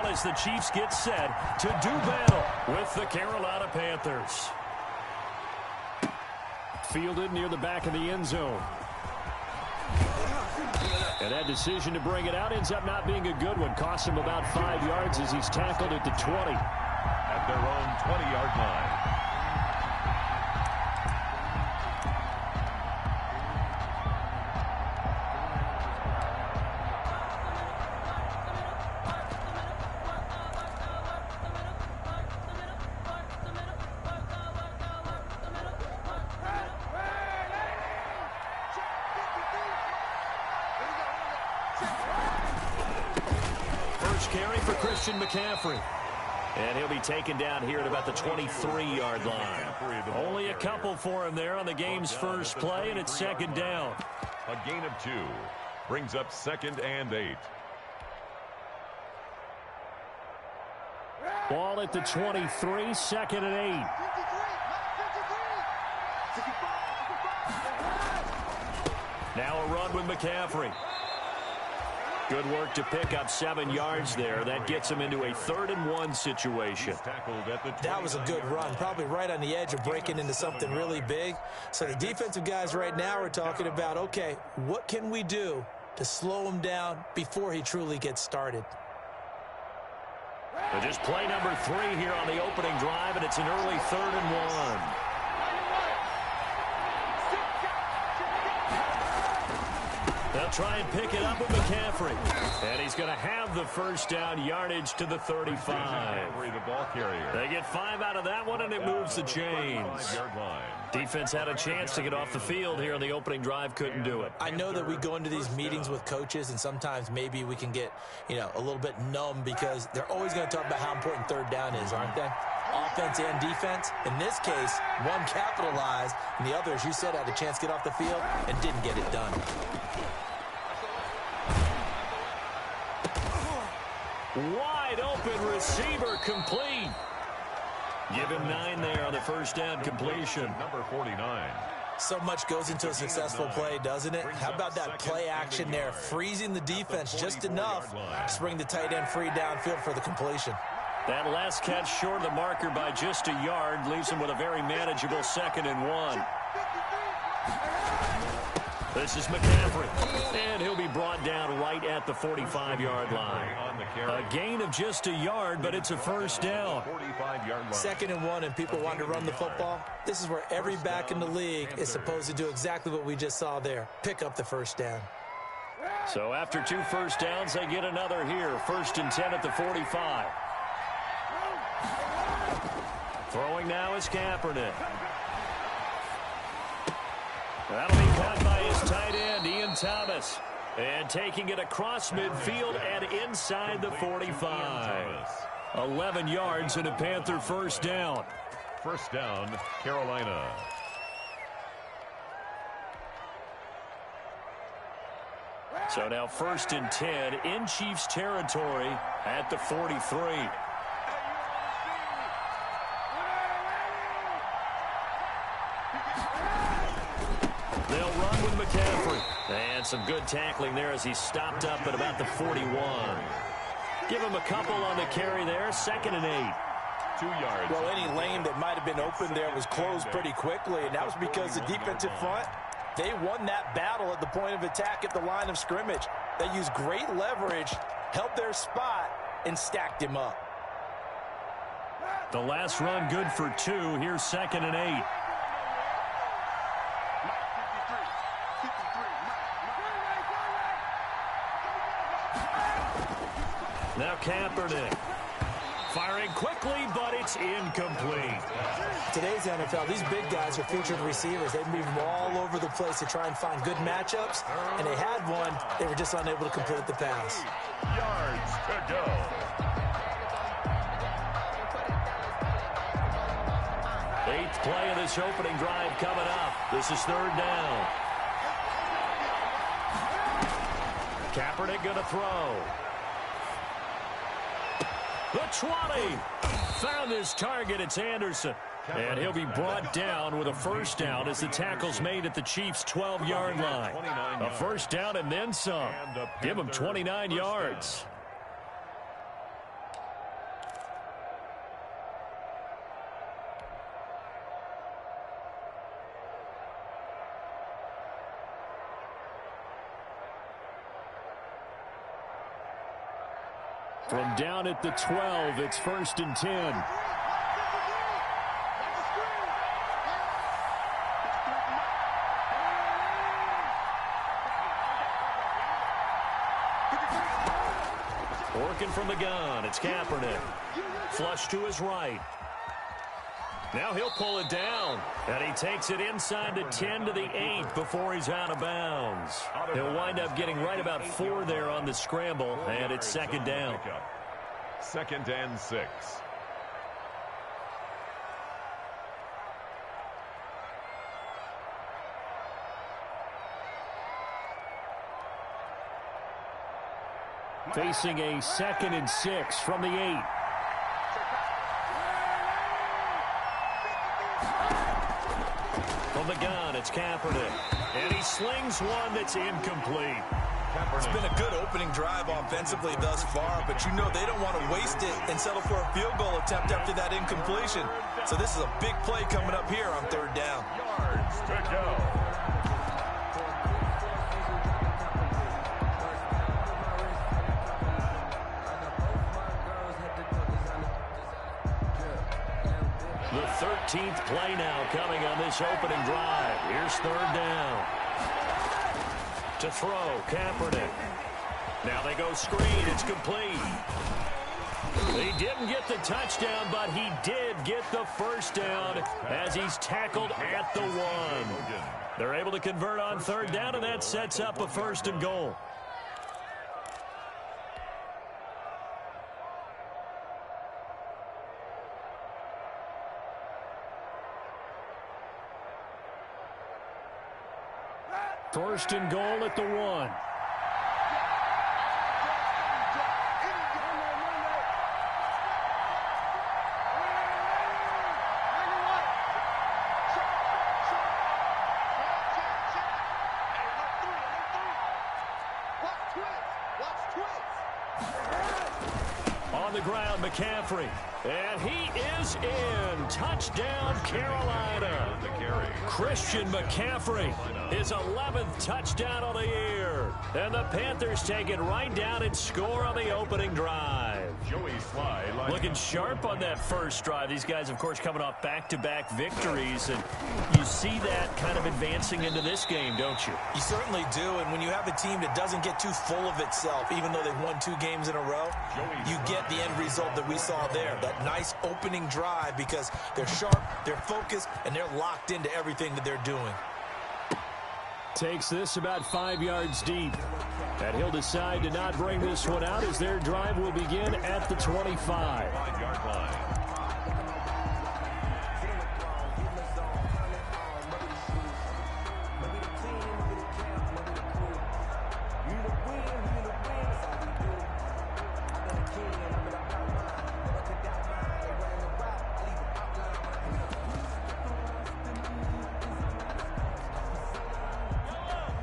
as the Chiefs get set to do battle with the Carolina Panthers. Fielded near the back of the end zone. And that decision to bring it out ends up not being a good one. Costs him about 5 yards as he's tackled at the 20. At their own 20-yard line. Carry for Christian McCaffrey. And he'll be taken down here at about the 23-yard line. Only a couple for him there on the game's first play, and it's second down. A gain of 2 brings up 2nd and 8. Ball at the 23, 2nd and 8. Now a run with McCaffrey. Good work to pick up 7 yards there. That gets him into a 3rd and 1 situation. That was a good run, probably right on the edge of breaking into something really big. So the defensive guys right now are talking about, okay, what can we do to slow him down before he truly gets started? But just play number 3 here on the opening drive, and it's an early 3rd and 1. They'll try and pick it up with McCaffrey. And he's going to have the first down yardage to the 35. They get 5 out of that one, and it moves the chains. Defense had a chance to get off the field here on the opening drive, couldn't do it. I know that we go into these meetings with coaches, and sometimes maybe we can get, a little bit numb because they're always going to talk about how important 3rd down is, aren't they? Offense and defense. In this case, one capitalized, and the other, as you said, had a chance to get off the field and didn't get it done. Wide open receiver complete. Give him 9 there on the first down completion. Number 49. So much goes into a successful play, doesn't it? How about that play action there, freezing the defense just enough to bring the tight end free downfield for the completion. That last catch short of the marker by just a yard leaves him with a very manageable 2nd and 1. This is McCaffrey, and he'll be brought down right at the 45-yard line. A gain of just a yard, but it's a first down. 2nd and 1, and people want to run the football. This is where every back in the league is supposed to do exactly what we just saw there, pick up the first down. So after 2 first downs, they get another here. 1st and 10 at the 45. Throwing now is Kaepernick. That'll be caught by his tight end, Ian Thomas. And taking it across midfield and inside the 45. 11 yards and a Panther first down. First down, Carolina. So now 1st and 10 in Chiefs territory at the 43. They'll run with McCaffrey. And some good tackling there as he stopped up at about the 41. Give him a couple on the carry there. 2nd and 8. 2 yards. Well, any lane that might have been open there was closed pretty quickly, and that was because the defensive front, they won that battle at the point of attack at the line of scrimmage. They used great leverage, held their spot, and stacked him up. The last run good for 2. Here's 2nd and 8. Now Kaepernick. Firing quickly, but it's incomplete. Today's NFL, these big guys are featured receivers. They move them all over the place to try and find good matchups, and they had one. They were just unable to complete the pass. Yards to go. Eighth play of this opening drive coming up. This is 3rd down. Kaepernick going to throw. The 20. Found his target. It's Anderson. And he'll be brought down with a first down as the tackle's made at the Chiefs' 12-yard line. A first down and then some. Give him 29 yards. From down at the 12, it's 1st and 10. Working from the gun, it's Kaepernick. Flush to his right. Now he'll pull it down. And he takes it inside the 10 to the 8 before he's out of bounds. He'll wind up getting right about 4 there on the scramble, and it's 2nd down. 2nd and 6. Facing a 2nd and 6 from the 8. From the gun, it's Kaepernick. And he slings one that's incomplete. It's been a good opening drive offensively thus far, but you know they don't want to waste it and settle for a field goal attempt after that incompletion. So this is a big play coming up here on 3rd down. Yards to go. The 13th play now coming on this opening drive. Here's 3rd down. To throw, Kaepernick. Now they go screen. It's complete. He didn't get the touchdown, but he did get the 1st down as he's tackled at the 1. They're able to convert on 3rd down, and that sets up a 1st and goal. First and goal at the 1. On the ground, McCaffrey. And he is in. Touchdown, Carolina. Christian McCaffrey, his 11th touchdown of the year. And the Panthers take it right down and score on the opening drive. Looking sharp on that first drive. These guys, of course, coming off back-to-back victories. And you see that kind of advancing into this game, don't you? You certainly do. And when you have a team that doesn't get too full of itself, even though they've won 2 games in a row, you get the end result that we saw there. That nice opening drive because they're sharp, they're focused, and they're locked into everything that they're doing. Takes this about 5 yards deep. And he'll decide to not bring this one out as their drive will begin at the 25. 5-yard line.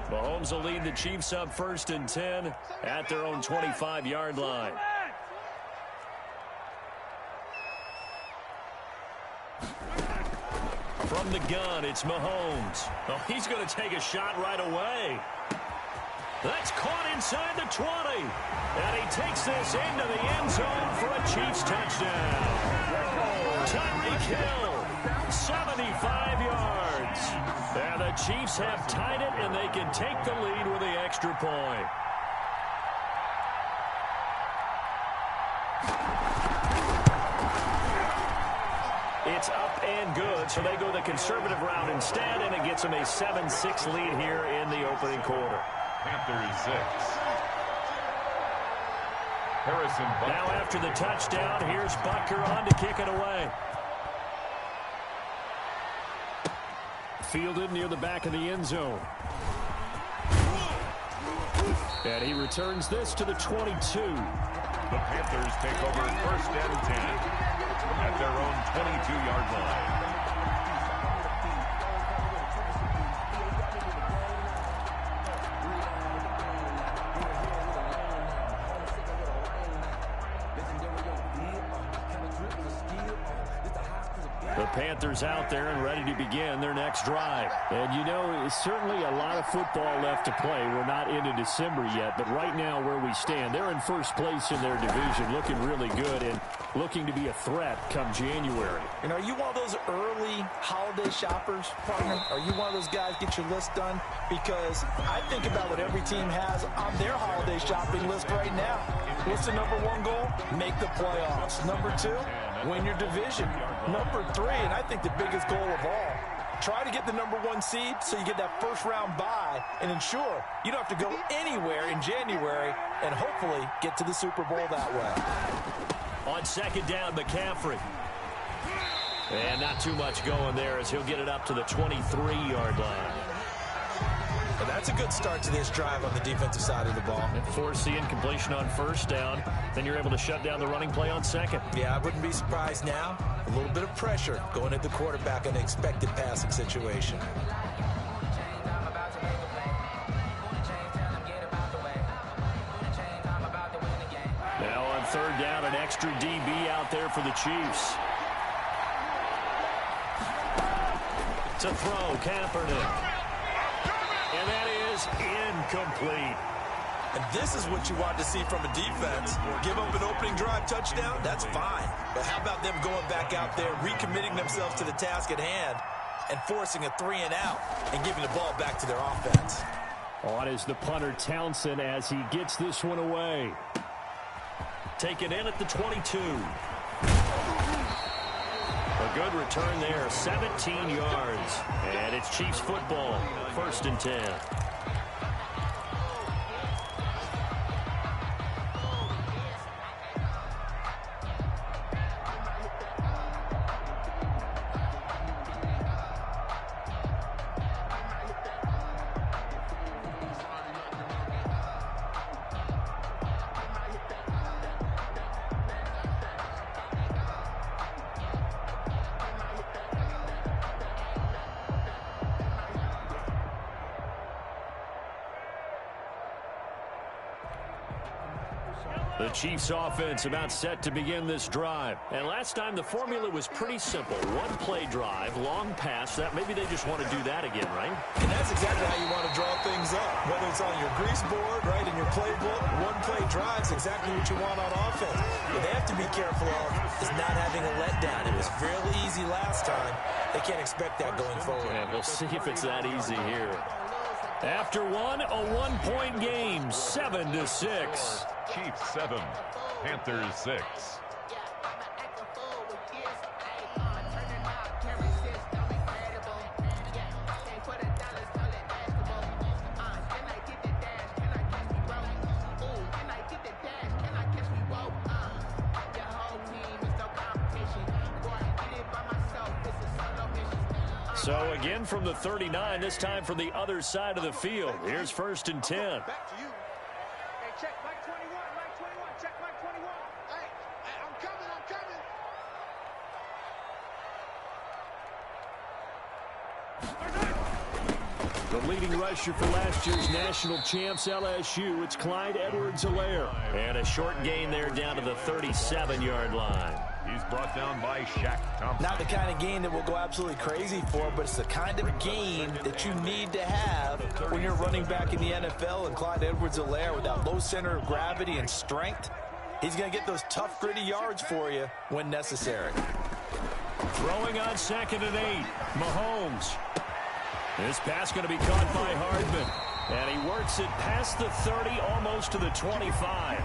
Mahomes will lead the Chiefs up 1st and 10 at their own 25-yard line. From the gun, it's Mahomes. Oh, he's going to take a shot right away. That's caught inside the 20. And he takes this into the end zone for a Chiefs touchdown. Tyreek Hill, 75 yards. And the Chiefs have tied it, and they can take the lead with the extra point. It's up and good, so they go the conservative route instead, and it gets them a 7-6 lead here in the opening quarter. Panthers 6. Harrison Butker. Now after the touchdown, here's Butker on to kick it away. Fielded near the back of the end zone. And he returns this to the 22. The Panthers take over 1st and 10 at their own 22-yard line. The Panthers out there and ready to begin their next drive. And, you know, it's certainly a lot of football left to play. We're not into December yet, but right now where we stand, they're in first place in their division, looking really good and looking to be a threat come January. And are you one of those early holiday shoppers, partner? Are you one of those guys get your list done? Because I think about what every team has on their holiday shopping list right now. What's the number one goal? Make the playoffs. Number two, win your division. Number three, and I think the biggest goal of all, try to get the number one seed so you get that first round bye and ensure you don't have to go anywhere in January and hopefully get to the Super Bowl that way. On second down, McCaffrey. And not too much going there as he'll get it up to the 23-yard line. And that's a good start to this drive on the defensive side of the ball. And force the incompletion on first down. Then you're able to shut down the running play on second. Yeah, I wouldn't be surprised now. A little bit of pressure going at the quarterback in an expected passing situation. Now on third down, an extra DB out there for the Chiefs. To throw, Kaepernick. And that is incomplete. And this is what you want to see from a defense. Give up an opening drive touchdown, that's fine. But how about them going back out there, recommitting themselves to the task at hand, and forcing a 3-and-out and giving the ball back to their offense. On is the punter, Townsend, as he gets this one away. Taken in at the 22. A good return there, 17 yards. And it's Chiefs football, 1st and 10. The Chiefs offense about set to begin this drive. And last time the formula was pretty simple. One play drive, long pass. That maybe they just want to do that again, right? And that's exactly how you want to draw things up. Whether it's on your grease board, right, in your playbook, one play drive is exactly what you want on offense. What they have to be careful of is not having a letdown. It was fairly easy last time. They can't expect that going forward. And we'll see if it's that easy here. After one, a one-point game, 7-6. Chiefs 7, Panthers 6. So again from the 39, this time from the other side of the field. Here's 1st and 10. Back to you. Hey, check Mike 21, Mike 21, check Mike 21. Hey, I'm coming. The leading rusher for last year's national champs, LSU, it's Clyde Edwards-Helaire. And a short gain there down to the 37-yard line. He's brought down by Shaq Thompson. Not the kind of gain that we'll go absolutely crazy for, but it's the kind of gain that you need to have when you're running back in the NFL. And Clyde Edwards-Helaire, with that low center of gravity and strength, he's going to get those tough, gritty yards for you when necessary. Throwing on 2nd and 8, Mahomes. This pass going to be caught by Hardman. And he works it past the 30, almost to the 25.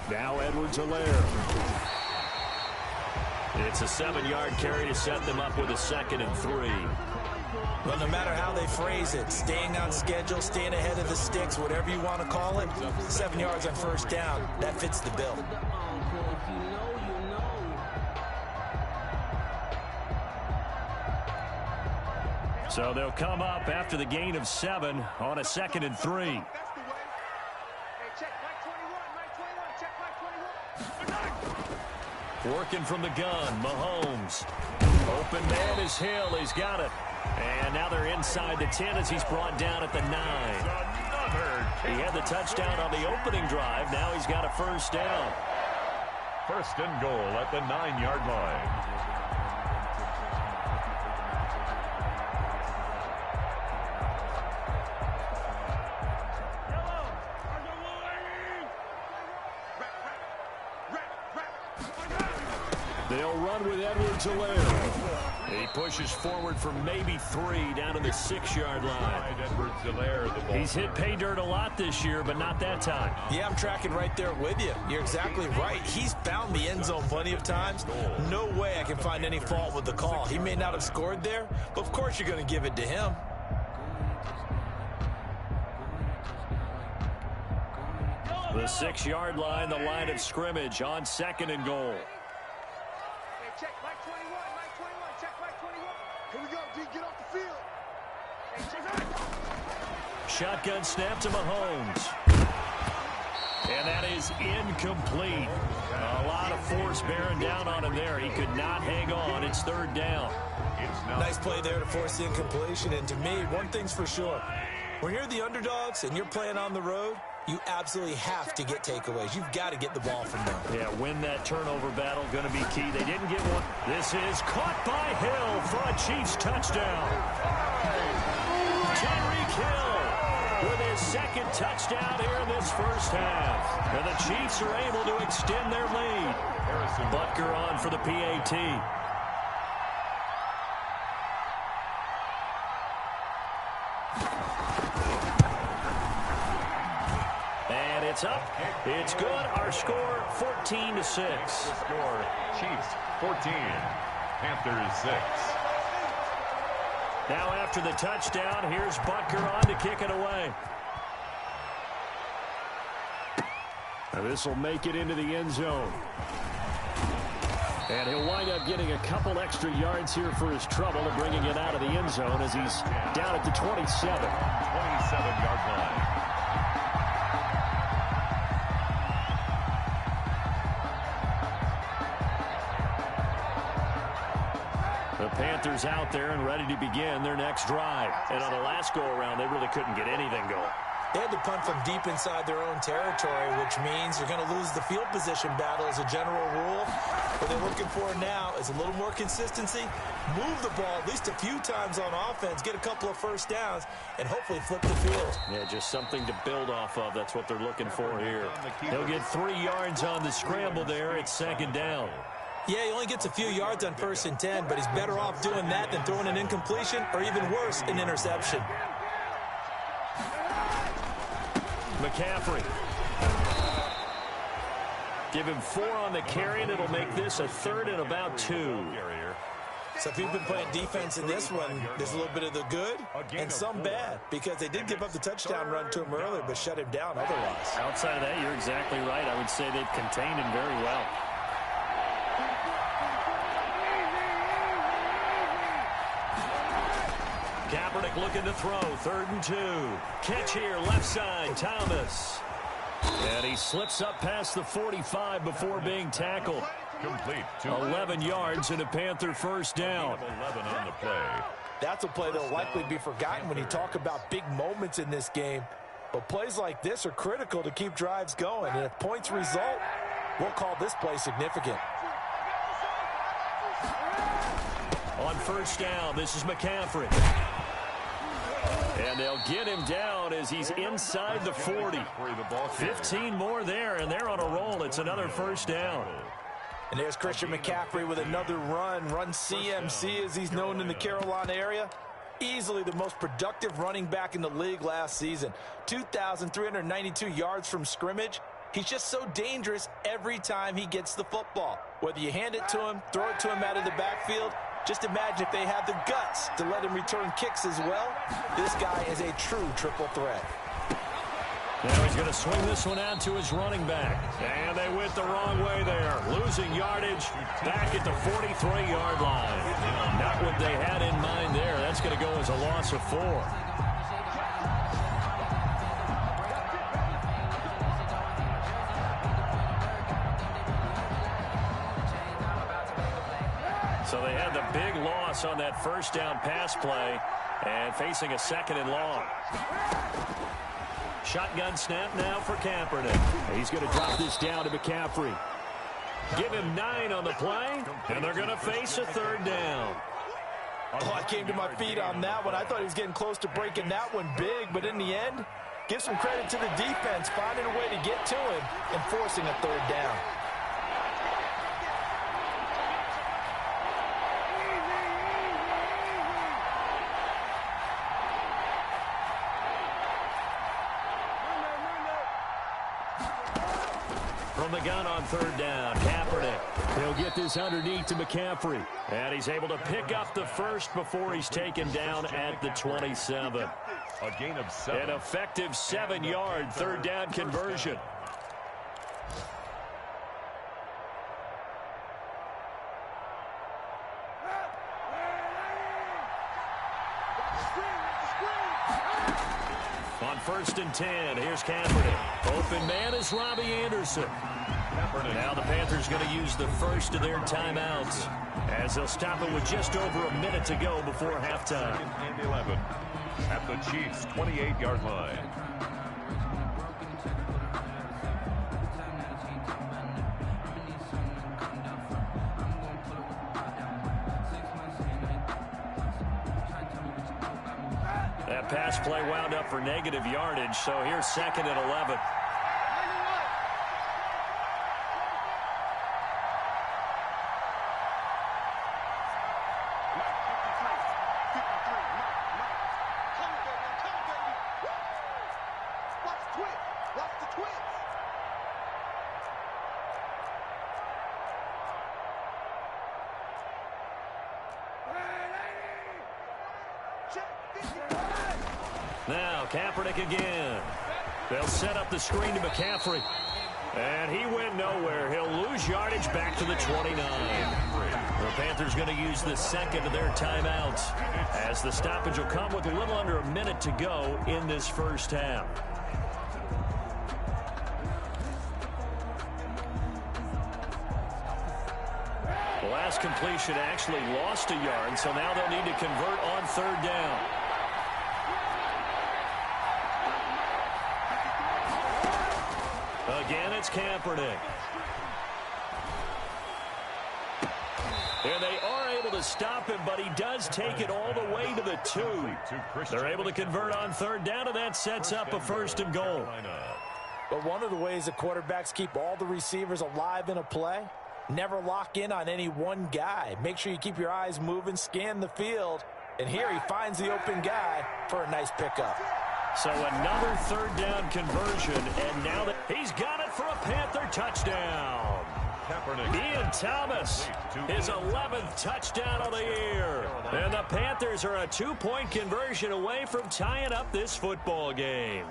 Now Edwards-Helaire. It's a 7-yard carry to set them up with a 2nd and 3. Well, no matter how they phrase it, staying on schedule, staying ahead of the sticks, whatever you want to call it, 7 yards on first down, that fits the bill. So they'll come up after the gain of 7 on a 2nd and 3. Working from the gun, Mahomes. Open man is Hill. He's got it. And now they're inside the 10 as he's brought down at the 9. He had the touchdown on the opening drive. Now he's got a first down. First and goal at the 9-yard line. They'll run with Edwards-Helaire. He pushes forward for maybe 3 down to the 6-yard line. He's hit pay dirt a lot this year, but not that time. Yeah, I'm tracking right there with you. You're exactly right. He's found the end zone plenty of times. No way I can find any fault with the call. He may not have scored there, but of course you're going to give it to him. The 6-yard line, the line of scrimmage on 2nd and goal. Check Mike 21, Mike 21, check Mike 21. Here we go, D, get off the field. Hey, check. Shotgun snap to Mahomes. And that is incomplete. A lot of force bearing down on him there. He could not hang on. It's 3rd down. Nice play there to force the incompletion. And to me, one thing's for sure. When you're the underdogs and you're playing on the road, you absolutely have to get takeaways. You've got to get the ball from them. Yeah, win that turnover battle, going to be key. They didn't get one. This is caught by Hill for a Chiefs touchdown. Tyreek Hill with his 2nd touchdown here in this first half. And the Chiefs are able to extend their lead. Butker on for the PAT. It's up. It's good. Our score, 14-6. The score, Chiefs 14, Panthers 6. Now after the touchdown, here's Butker on to kick it away. Now this will make it into the end zone. And he'll wind up getting a couple extra yards here for his trouble and bringing it out of the end zone as he's down at the 27. 27-yard line. The Panthers out there and ready to begin their next drive. And on the last go-around, they really couldn't get anything going. They had to punt from deep inside their own territory, which means you're going to lose the field position battle as a general rule. What they're looking for now is a little more consistency, move the ball at least a few times on offense, get a couple of first downs, and hopefully flip the field. Yeah, just something to build off of. That's what they're looking for here. He'll get 3 yards on the scramble there. It's 2nd down. Yeah, he only gets a few yards on 1st and 10, but he's better off doing that than throwing an incompletion or even worse, an interception. McCaffrey. Give him 4 on the carry, and it'll make this a 3rd and about 2. So if you've been playing defense in this one, there's a little bit of the good and some bad, because they did give up the touchdown run to him earlier, but shut him down otherwise. Outside of that, you're exactly right. I would say they've contained him very well. Kaepernick looking to throw. 3rd and 2. Catch here, left side, Thomas. And he slips up past the 45 before being tackled. Complete. 11 yards and a Panther first down. 11 on the play. That's a play that'll likely be forgotten when you talk about big moments in this game. But plays like this are critical to keep drives going. And if points result, we'll call this play significant. On first down, this is McCaffrey. And they'll get him down as he's inside the 40. 15 more there, and they're on a roll. It's another first down. And there's Christian McCaffrey with another run CMC as he's known in the Carolina area. Easily the most productive running back in the league last season. 2,392 yards from scrimmage. He's just so dangerous every time he gets the football. Whether you hand it to him, throw it to him out of the backfield, just imagine if they have the guts to let him return kicks as well. This guy is a true triple threat. Now he's going to swing this one out to his running back. And they went the wrong way there. Losing yardage back at the 43-yard line. Not what they had in mind there. That's going to go as a loss of 4. So they had the big loss on that first down pass play and facing a 2nd and long. Shotgun snap now for Kaepernick. He's going to drop this down to McCaffrey. Give him 9 on the play, and they're going to face a 3rd down. Oh, I came to my feet on that one. I thought he was getting close to breaking that one big, but in the end, give some credit to the defense, finding a way to get to him and forcing a 3rd down. From the gun on 3rd down, Kaepernick. He'll get this underneath to McCaffrey. And he's able to pick up the first before he's taken down at the 27. A gain of 7. An effective 7-yard 3rd down conversion. On 1st and 10, here's Kaepernick. Open man is Robbie Anderson. Now the Panthers going to use the first of their timeouts as they'll stop it with just over a minute to go before halftime. 2nd and 11 at the Chiefs' 28-yard line. That pass play wound up for negative yardage, so here's 2nd and 11. Now, Kaepernick again. They'll set up the screen to McCaffrey. And he went nowhere. He'll lose yardage back to the 29. The Panthers going to use the 2nd of their timeouts as the stoppage will come with a little under a minute to go in this first half. The last completion actually lost a yard, so now they'll need to convert on 3rd down. Again, it's Kaepernick. And they are able to stop him, but he does take it all the way to the 2. They're able to convert on 3rd down, and that sets up a 1st and goal. But one of the ways that quarterbacks keep all the receivers alive in a play, never lock in on any one guy. Make sure you keep your eyes moving, scan the field, and here he finds the open guy for a nice pickup. So another 3rd down conversion, and now that he's got it for a Panther touchdown. Ian Thomas, his 11th touchdown of the year. And the Panthers are a 2-point conversion away from tying up this football game.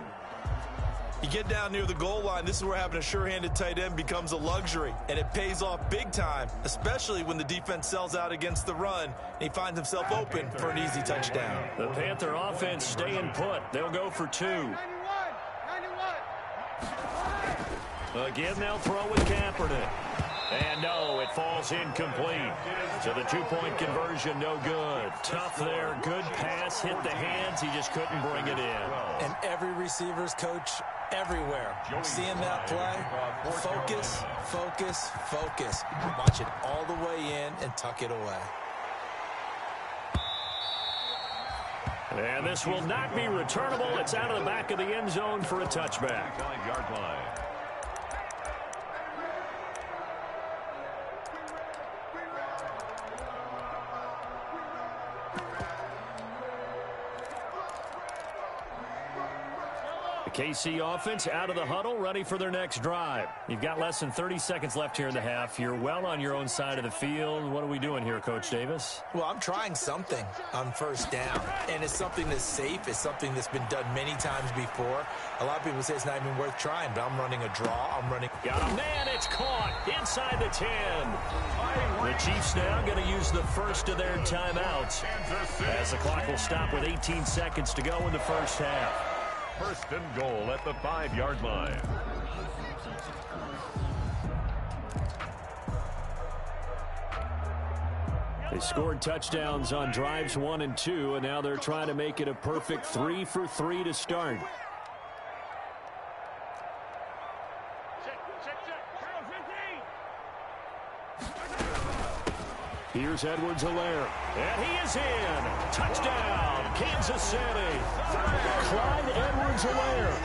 You get down near the goal line, this is where having a sure-handed tight end becomes a luxury, and it pays off big time, especially when the defense sells out against the run, and he finds himself open for an easy touchdown. The Panther offense staying put. They'll go for 2. 91. Again, they'll throw with Kaepernick. And no, it falls incomplete. So the 2-point conversion, no good. Tough there. Good pass. Hit the hands. He just couldn't bring it in. And every receiver's coach everywhere, seeing that play, focus, focus, focus. Watch it all the way in and tuck it away. And this will not be returnable. It's out of the back of the end zone for a touchback. 5-yard line. The KC offense out of the huddle, ready for their next drive. You've got less than 30 seconds left here in the half. You're well on your own side of the field. What are we doing here, Coach Davis? Well, I'm trying something on 1st down, and it's something that's safe. It's something that's been done many times before. A lot of people say it's not even worth trying, but I'm running a draw. I'm running. Got a man. It's caught inside the 10. The Chiefs now going to use the first of their timeouts as the clock will stop with 18 seconds to go in the first half. 1st and goal at the 5-yard line. They scored touchdowns on drives 1 and 2, and now they're trying to make it a perfect 3 for 3 to start. Here's Edwards-Helaire, and he is in. Touchdown, Kansas City. Clyde Edwards-Helaire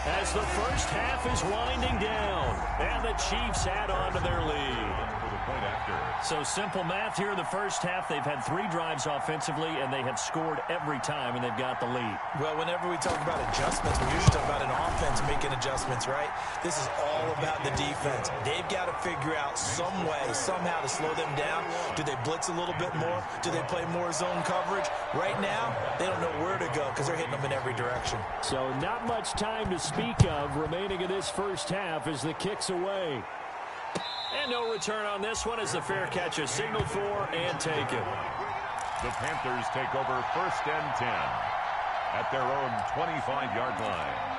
as the first half is winding down, and the Chiefs add on to their lead. So simple math here in the first half. They've had 3 drives offensively, and they have scored every time, and they've got the lead. Well, whenever we talk about adjustments, we usually talk about an offense making adjustments, right? This is all about the defense. They've got to figure out some way, somehow to slow them down. Do they blitz a little bit more? Do they play more zone coverage? Right now, they don't know where to go because they're hitting them in every direction. So not much time to speak of remaining in this first half as the kick's away. And no return on this one as the fair catch is signaled for and taken. The Panthers take over 1st and 10 at their own 25-yard line.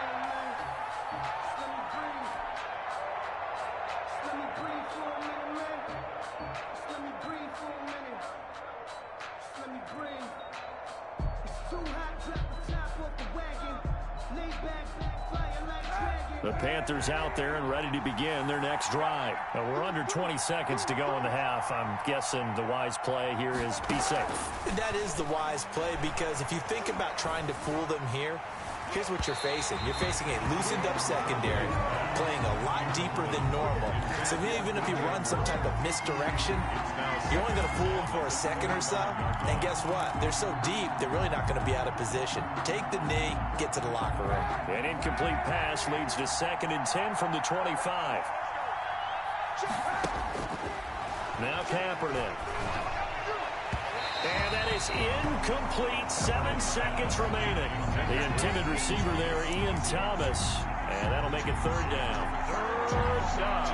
The Panthers out there and ready to begin their next drive. Now we're under 20 seconds to go in the half. I'm guessing the wise play here is be safe. That is the wise play, because if you think about trying to fool them here, here's what you're facing. You're facing a loosened-up secondary, playing a lot deeper than normal. So even if you run some type of misdirection, you're only going to fool them for a second or so. And guess what? They're so deep, they're really not going to be out of position. Take the knee, get to the locker room. An incomplete pass leads to 2nd and 10 from the 25. Now Kaepernick. And that is incomplete. 7 seconds remaining. The intended receiver there, Ian Thomas. And that'll make it 3rd down. 3rd down.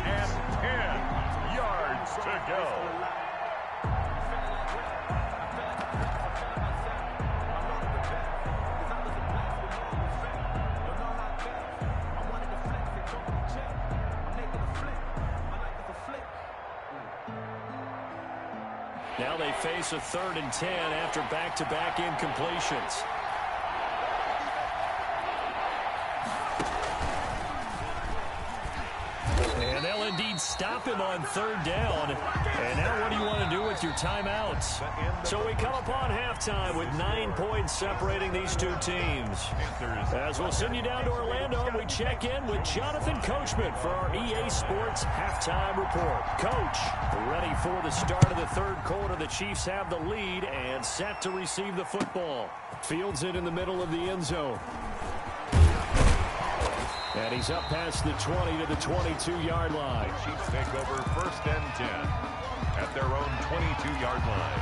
And 10 yards to go. Now they face a 3rd and 10 after back-to-back incompletions. And they'll indeed stop him on 3rd down. And now what do you want to do with your timeouts? So we come upon halftime with 9 points separating these two teams. As we'll send you down to Orlando, we check in with Jonathan Coachman for our EA Sports Halftime Report. Coach, ready for the start of the 3rd quarter. The Chiefs have the lead and set to receive the football. Fields it in the middle of the end zone. And he's up past the 20 to the 22-yard line. The Chiefs take over 1st and 10 at their own 22-yard line.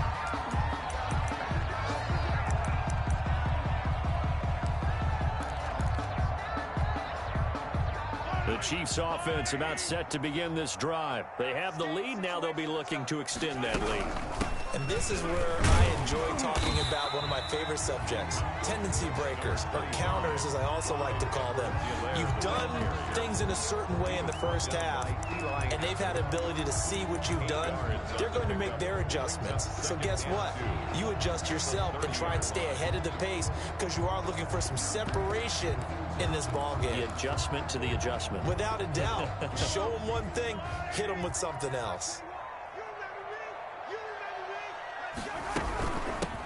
The Chiefs offense about set to begin this drive. They have the lead. Now they'll be looking to extend that lead. And this is where I enjoy talking about one of my favorite subjects, tendency breakers, or counters as I also like to call them. You've done things in a certain way in the first half, and they've had the ability to see what you've done. They're going to make their adjustments. So guess what? You adjust yourself and try and stay ahead of the pace, because you are looking for some separation in this ball game. The adjustment to the adjustment. Without a doubt. Show them one thing, hit them with something else.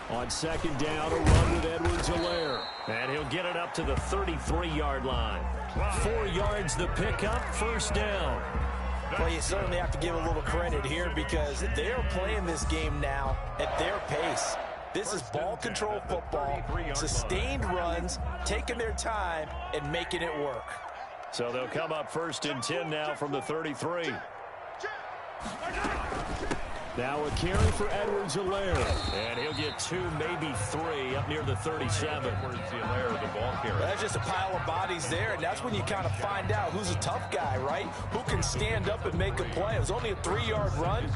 On 2nd down, a run with Edwards-Helaire. And he'll get it up to the 33-yard line. 4 yards the pickup, 1st down. Well, you certainly have to give a little credit here, because they're playing this game now at their pace. This is ball control football, sustained runs, taking their time, and making it work. So they'll come up 1st and 10 now from the 33. Now a carry for Edwards-Helaire. And he'll get 2, maybe 3 up near the 37. Edwards-Helaire, the ball carrier. That's just a pile of bodies there, and that's when you kind of find out who's a tough guy, right? Who can stand up and make a play. It was only a 3-yard run,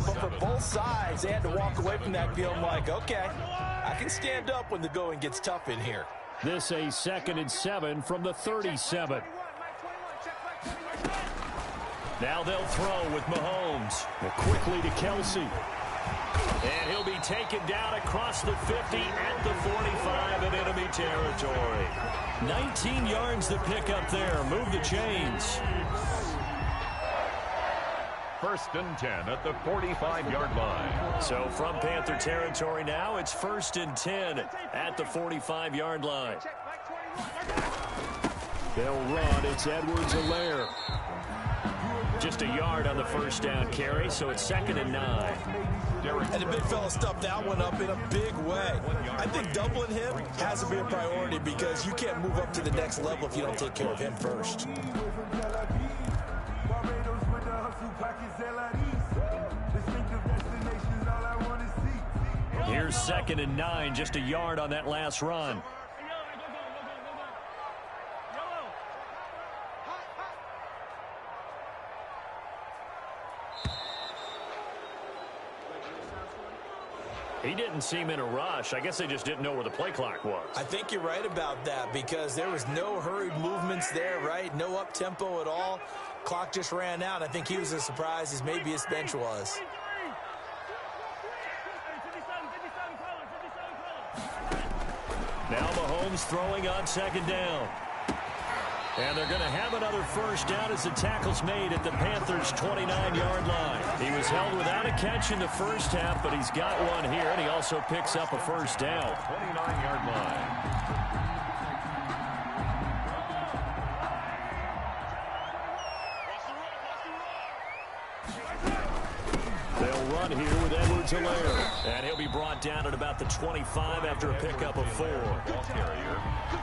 but for both sides, they had to walk away from that feeling like, okay, I can stand up when the going gets tough in here. This a 2nd and 7 from the 37. Now they'll throw with Mahomes. Quickly to Kelsey. And he'll be taken down across the 50 at the 45 in enemy territory. 19 yards to pick up there. Move the chains. 1st and 10 at the 45-yard line. So from Panther territory now, it's 1st and 10 at the 45-yard line. They'll run. It's Edwards-Helaire. Just a yard on the first down carry, so it's 2nd and 9. And the big fella stuffed that one up in a big way. I think doubling him has to be a priority because you can't move up to the next level if you don't take care of him first. Here's 2nd and 9, just a yard on that last run. He didn't seem in a rush. I guess they just didn't know where the play clock was. I think you're right about that because there was no hurried movements there, right? No up-tempo at all. Clock just ran out. I think he was as surprised as maybe his bench was. Now Mahomes throwing on 2nd down. And they're going to have another first down as the tackle's made at the Panthers' 29-yard line. He was held without a catch in the first half, but he's got one here, and he also picks up a first down. 29-yard line. They'll run here with Edwards-Helaire. And he'll be brought down at about the 25 after a pickup of 4.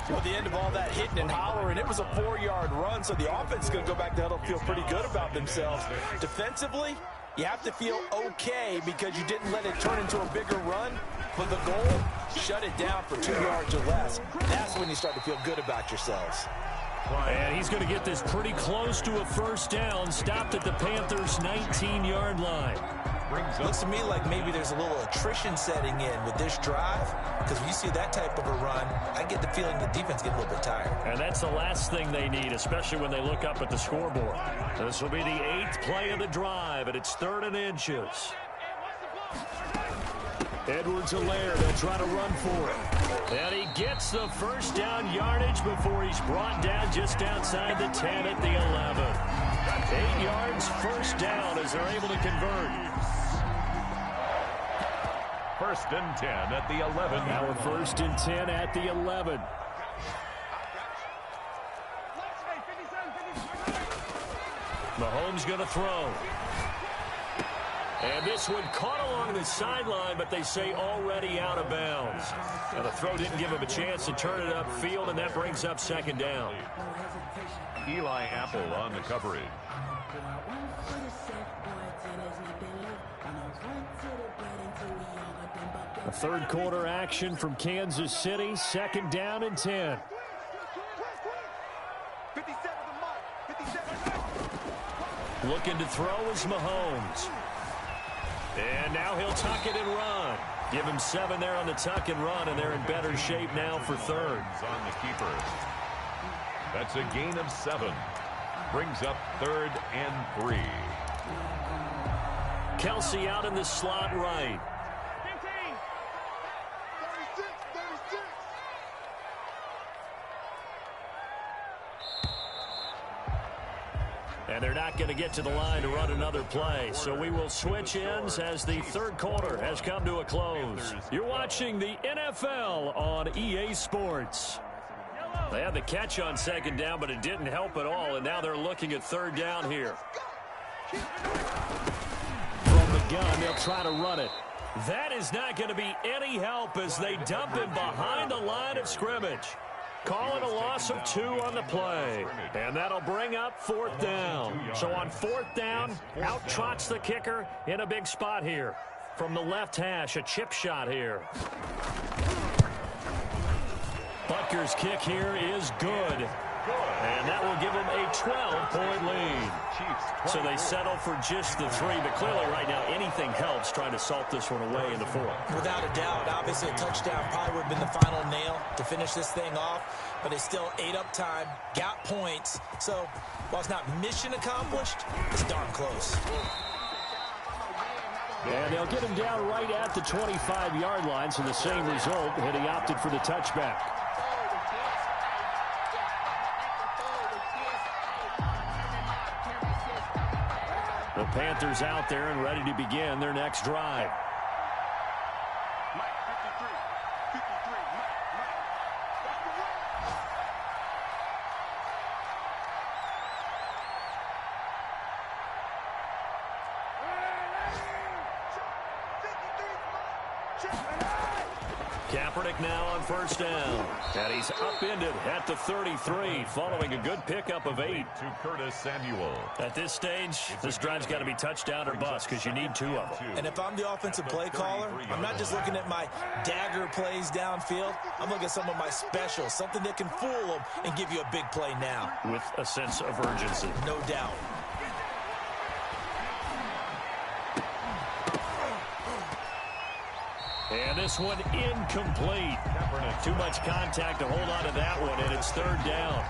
At the end of all that hitting and hollering, it was a 4-yard run, so the offense is going to go back to huddle and feel pretty good about themselves. Defensively, you have to feel okay because you didn't let it turn into a bigger run. But the goal, shut it down for 2 yards or less. That's when you start to feel good about yourselves. And he's going to get this pretty close to a first down, stopped at the Panthers' 19-yard line. Looks to me like maybe there's a little attrition setting in with this drive because when you see that type of a run, I get the feeling the defense getting a little bit tired. And that's the last thing they need, especially when they look up at the scoreboard. This will be the 8th play of the drive, and it's 3rd and inches. Edwards-Helaire, they'll try to run for it. And he gets the first down yardage before he's brought down just outside the 10 at the 11. 8 yards, first down as they're able to convert. 1st and 10 at the 11. Now a 1st and 10 at the 11. Mahomes going to throw. And this one caught along the sideline, but they say already out of bounds. Now the throw didn't give him a chance to turn it upfield, and that brings up 2nd down. Eli Apple on the coverage. A 3rd quarter action from Kansas City, 2nd down and 10. 57 the mark. 57. Looking to throw is Mahomes. And now he'll tuck it and run. Give him 7 there on the tuck and run, and they're in better shape now for 3rd. On the keeper. That's a gain of 7. Brings up 3rd and 3. Kelsey out in the slot right. 36, 36. And they're not going to get to the line to run another play. So we will switch ends as the 3rd quarter has come to a close. You're watching the NFL on EA Sports. They had the catch on 2nd down, but it didn't help at all. And now they're looking at 3rd down here. From the gun, they'll try to run it. That is not going to be any help as they dump him behind the line of scrimmage. Call it a loss of 2 on the play. And that'll bring up 4th down. So on 4th down, out trots the kicker in a big spot here. From the left hash, a chip shot here. Butker's kick here is good. And that will give them a 12-point lead. So they settle for just the 3, but clearly right now anything helps trying to salt this one away in the 4th. Without a doubt, obviously a touchdown probably would have been the final nail to finish this thing off, but they still ate up time, got points. So while it's not mission accomplished, it's darn close. And they'll get him down right at the 25-yard line, so the same result, and he opted for the touchback. The Panthers out there and ready to begin their next drive. Kaepernick now on first down. And he's upended at the 33 following a good pickup of 8. To Curtis Samuel. At this stage, this drive's got to be touchdown or bust because you need 2 of them. And if I'm the offensive play caller, I'm not just looking at my dagger plays downfield. I'm looking at some of my specials, something that can fool them and give you a big play now. With a sense of urgency. No doubt. And this one incomplete. Too much contact to hold on to that one, and it's third down.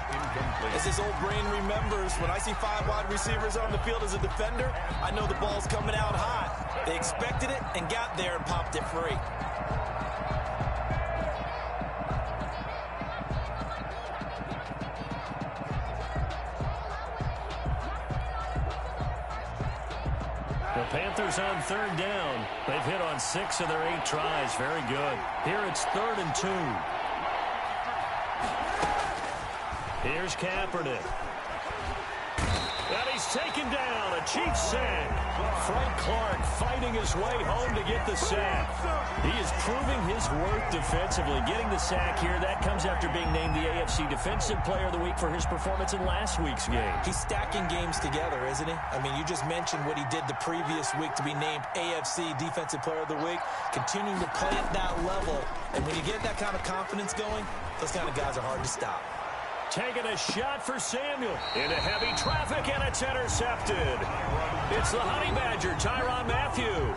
As his old brain remembers, when I see 5 wide receivers on the field as a defender, I know the ball's coming out hot. They expected it and got there and popped it free. The Panthers on third down. They've hit on 6 of their 8 tries. Very good. Here it's 3rd and 2. Here's Kaepernick. And he's taken down. A Chiefs sack. Frank Clark fighting his way home to get the sack. He is proving his worth defensively. Getting the sack here, that comes after being named the AFC Defensive Player of the Week for his performance in last week's game. He's stacking games together, isn't he? I mean, you just mentioned what he did the previous week to be named AFC Defensive Player of the Week, continuing to play at that level. And when you get that kind of confidence going, those kind of guys are hard to stop. Taking a shot for Samuel. Into heavy traffic, and it's intercepted. It's the Honey Badger, Tyrann Mathieu.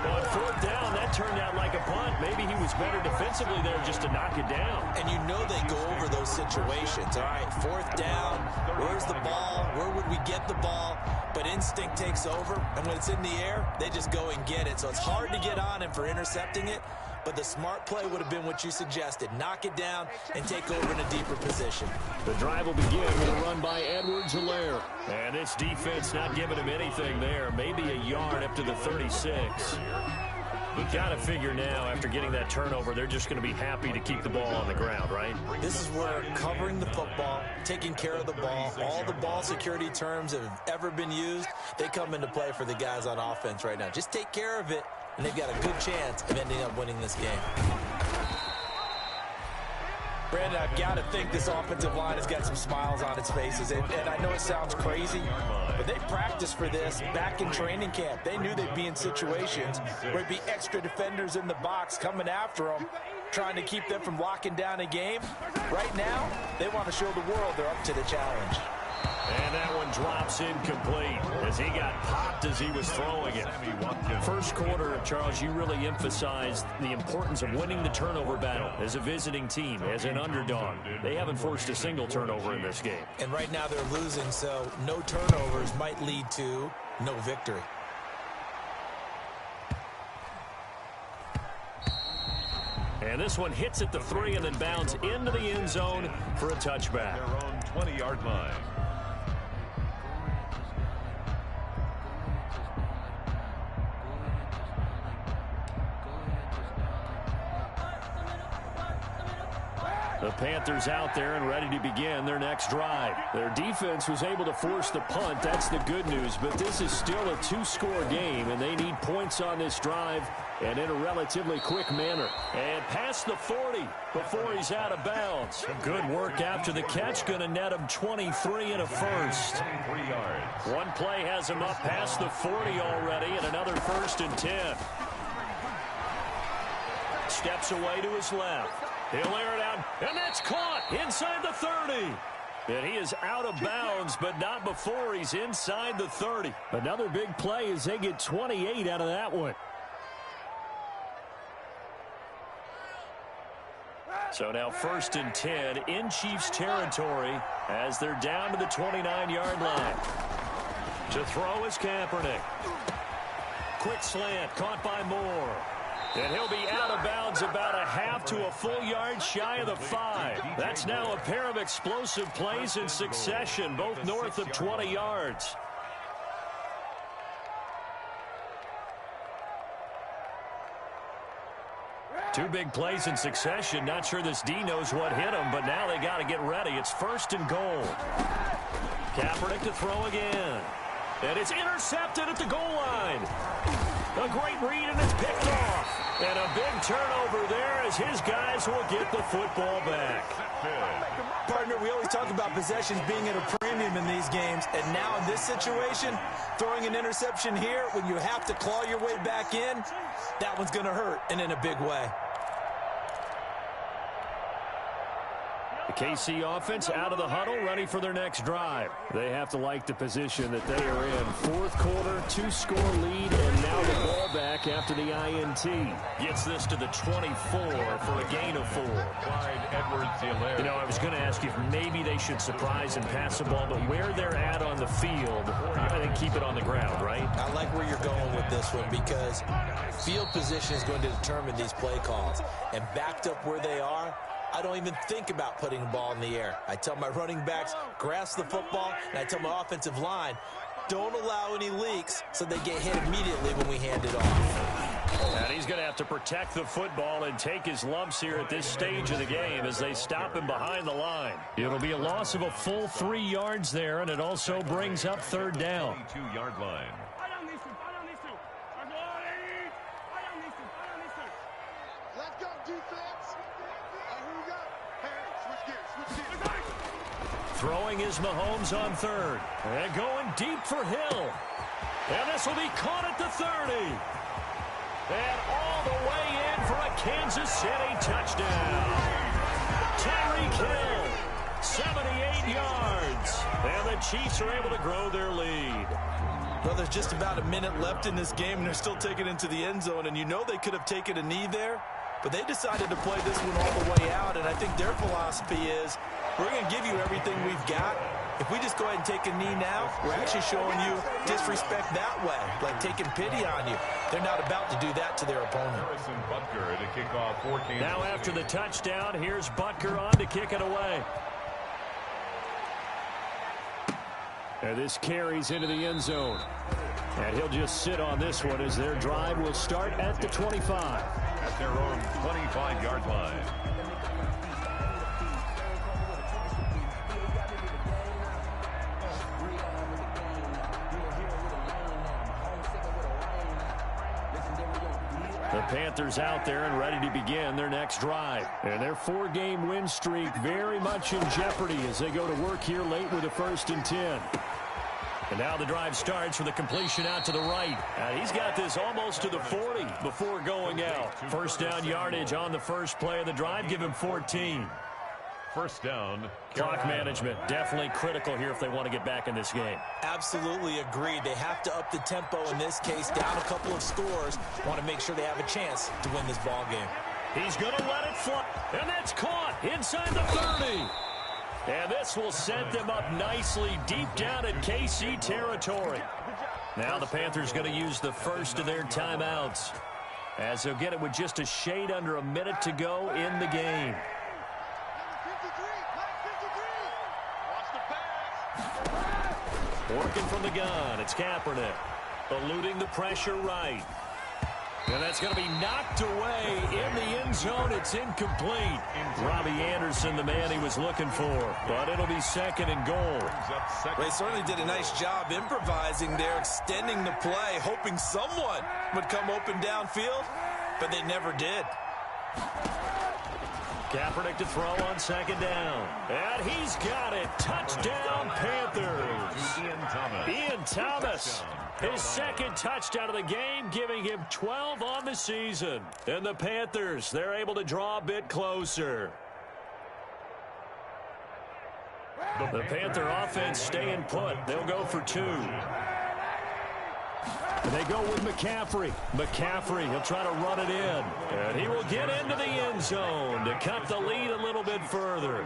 On 4th down, that turned out like a punt. Maybe he was better defensively there just to knock it down. And you know they go over those situations. All right, 4th down, where's the ball? Where would we get the ball? But instinct takes over, and when it's in the air, they just go and get it. So it's hard to get on him for intercepting it. But the smart play would have been what you suggested. Knock it down and take over in a deeper position. The drive will begin with a run by Edwards-Helaire. And this defense not giving him anything there. Maybe a yard up to the 36. You've got to figure now, after getting that turnover, they're just going to be happy to keep the ball on the ground, right? This is where covering the football, taking care of the ball, all the ball security terms that have ever been used, they come into play for the guys on offense right now. Just take care of it, and they've got a good chance of ending up winning this game. Brandon, I've got to think this offensive line has got some smiles on its faces. And I know it sounds crazy, but they practiced for this back in training camp. They knew they'd be in situations where there'd be extra defenders in the box coming after them, trying to keep them from locking down a game. Right now, they want to show the world they're up to the challenge. And that one drops incomplete as he got popped as he was throwing it. First quarter, Charles, you really emphasized the importance of winning the turnover battle as a visiting team, as an underdog. They haven't forced a single turnover in this game. And right now they're losing, so no turnovers might lead to no victory. And this one hits at the 3 and then bounds into the end zone for a touchback. Their own 20-yard line. The Panthers out there and ready to begin their next drive. Their defense was able to force the punt. That's the good news. But this is still a 2-score game, and they need points on this drive and in a relatively quick manner. And past the 40 before he's out of bounds. Good work after the catch. Going to net him 23 and a first. 23 yards. One play has him up past the 40 already, and another 1st and 10. Steps away to his left. He'll air it out, and that's caught inside the 30. And he is out of bounds, but not before he's inside the 30. Another big play as they get 28 out of that one. So now 1st and 10 in Chiefs territory as they're down to the 29-yard line. To throw is Kaepernick. quick slant, caught by Moore. And he'll be out of bounds about a half to a full yard shy of the 5. That's now a pair of explosive plays in succession, both north of 20 yards. Two big plays in succession. Not sure this D knows what hit him, but now they got to get ready. It's 1st and goal. Kaepernick to throw again. And it's intercepted at the goal line. A great read, and it's picked off. And a big turnover there as his guys will get the football back. Partner, we always talk about possessions being at a premium in these games. And now in this situation, throwing an interception here when you have to claw your way back in, that one's going to hurt, and in a big way. The KC offense out of the huddle, ready for their next drive. They have to like the position that they are in. 4th quarter, 2-score lead, and now the ball back after the INT. Gets this to the 24 for a gain of 4. You know, I was going to ask you if maybe they should surprise and pass the ball, but where they're at on the field, I think keep it on the ground, right? I like where you're going with this one because field position is going to determine these play calls. And backed up where they are, I don't even think about putting the ball in the air. I tell my running backs, grasp the football, and I tell my offensive line, don't allow any leaks so they get hit immediately when we hand it off. And he's going to have to protect the football and take his lumps here at this stage of the game as they stop him behind the line. It'll be a loss of a full 3 yards there, and it also brings up 3rd down. 2-yard line. Let's go, defense. Here we go. Switch gears. Throwing is Mahomes on 3rd. And going deep for Hill. And this will be caught at the 30. And all the way in for a Kansas City touchdown. Tyreek Hill, 78 yards. And the Chiefs are able to grow their lead. Well, there's just about a minute left in this game, and they're still taking it into the end zone. And you know they could have taken a knee there, but they decided to play this one all the way out. And I think their philosophy is, we're going to give you everything we've got. If we just go ahead and take a knee now, we're actually showing you disrespect that way, like taking pity on you. They're not about to do that to their opponent. Now after the touchdown, here's Butker on to kick it away. And this carries into the end zone. And he'll just sit on this one as their drive will start at the 25. At their own 25-yard line. The Panthers out there and ready to begin their next drive. And their 4-game win streak very much in jeopardy as they go to work here late with a 1st and 10. And now the drive starts with a completion out to the right. And he's got this almost to the 40 before going out. 1st down yardage on the first play of the drive. Give him 14. 1st down. Clock management definitely critical here if they want to get back in this game. Absolutely agreed. They have to up the tempo in this case, down a couple of scores. Want to make sure they have a chance to win this ball game. He's going to let it fly. And that's caught inside the 30. And this will set them up nicely deep down in KC territory. Now the Panthers going to use the first of their timeouts, as they'll get it with just a shade under a minute to go in the game. Working from the gun, it's Kaepernick. Eluding the pressure right. And that's going to be knocked away in the end zone. It's incomplete. Robbie Anderson, the man he was looking for. But it'll be 2nd and goal. They certainly did a nice job improvising there, extending the play, hoping someone would come open downfield, but they never did. Kaepernick to throw on 2nd down. And he's got it. Touchdown, Panthers. Ian Thomas. His 2nd touchdown of the game, giving him 12 on the season. And the Panthers, they're able to draw a bit closer. The Panther offense staying put. They'll go for 2. And they go with McCaffrey. McCaffrey, he'll try to run it in. And he will get into the end zone to cut the lead a little bit further.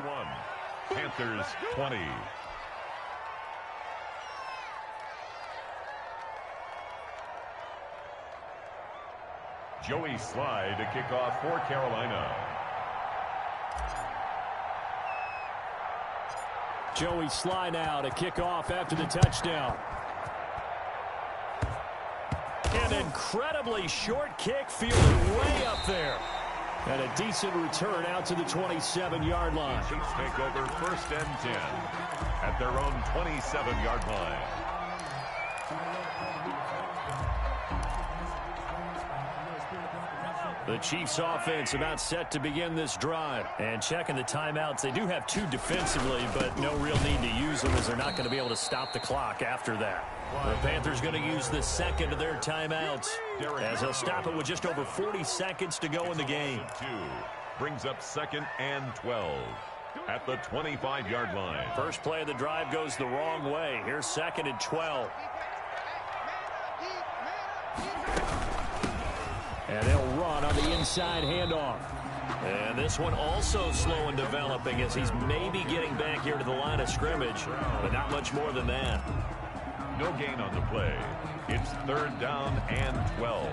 Panthers 20. Joey Sly to kick off for Carolina. Joey Sly now to kick off after the touchdown. An incredibly short kick, fielded way up there. And a decent return out to the 27-yard line. Chiefs take over 1st and 10 at their own 27-yard line. The Chiefs offense about set to begin this drive. And checking the timeouts, they do have 2 defensively, but no real need to use them as they're not going to be able to stop the clock after that. The Panthers going to use the second of their timeouts as they'll stop it with just over 40 seconds to go in the game. Brings up 2nd and 12 at the 25-yard line. First play of the drive goes the wrong way. Here's 2nd and 12. And they'll run on the inside handoff. And this one also slow in developing as he's maybe getting back here to the line of scrimmage, but not much more than that. No gain on the play. It's 3rd down and 12.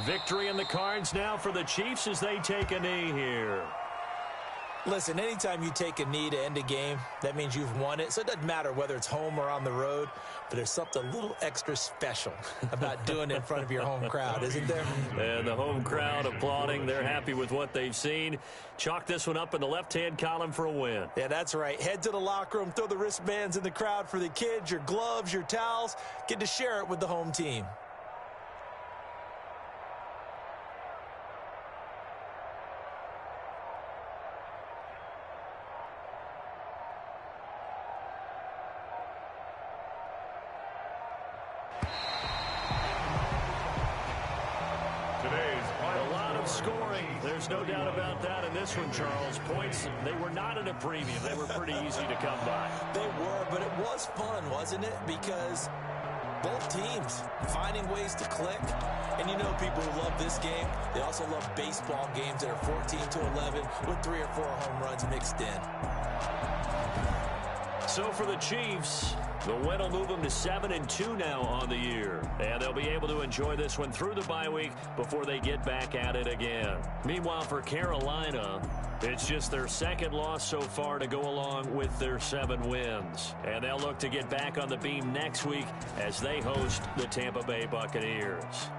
Victory in the cards now for the Chiefs as they take a knee here. Listen, anytime you take a knee to end a game, that means you've won it. So it doesn't matter whether it's home or on the road, but there's something a little extra special about doing it in front of your home crowd, isn't there? And the home crowd applauding. They're happy with what they've seen. Chalk this one up in the left-hand column for a win. Yeah, that's right. Head to the locker room, throw the wristbands in the crowd for the kids, your gloves, your towels. Get to share it with the home team. There's no doubt about that in this one, Charles. Points, they were not at a premium. They were pretty easy to come by. They were, but it was fun, wasn't it? Because both teams finding ways to click. And you know people who love this game, they also love baseball games that are 14-11 with 3 or 4 home runs mixed in. So for the Chiefs, the win will move them to 7-2 now on the year. And they'll be able to enjoy this one through the bye week before they get back at it again. Meanwhile, for Carolina, it's just their 2nd loss so far to go along with their 7 wins. And they'll look to get back on the beam next week as they host the Tampa Bay Buccaneers.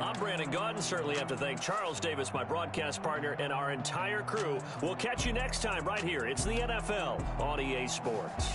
I'm Brandon Gaudin. Certainly have to thank Charles Davis, my broadcast partner, and our entire crew. We'll catch you next time right here. It's the NFL on EA Sports.